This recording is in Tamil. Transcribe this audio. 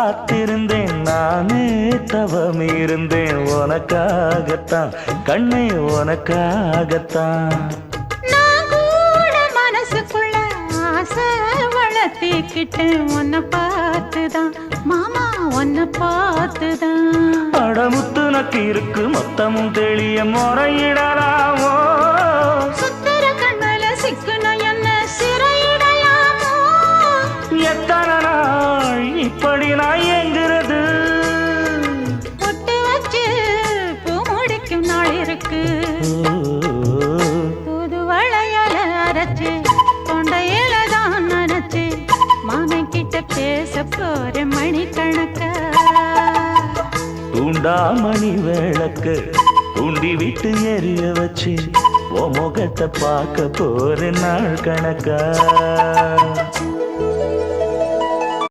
காத்திருந்தேன் நானே தவம் இருந்தேன் உனக்காகத்தான் கண்ணே உனக்காகத்தான் நான் கூட மனசுக்குள்ள ஆசை வளர்த்திக்கிட்டேன் உன்னை பார்த்துதான் மாமா உன்னை பார்த்துதான் அடமுத்து நக்கு இருக்கு மொத்தமும் தெளிய முறையிடலாமோ சுத்தர கண்மல சிக்குன என்ன சிறையிடலாமோ எத்தனை நாள் இப்படி நான் எங்கிறது பொட்டு வச்சு பூ முடிக்கும் நாள் இருக்கு புது வளையல அரைச்சு தொண்டையில தான் நனைச்சு மாமன் கிட்ட பேச போற மணிக்கணக்கா தூண்டாமணி விளக்கு தூண்டி விட்டு எரிய வச்சு உன் முகத்தை பார்க்க போற நாள் கணக்கா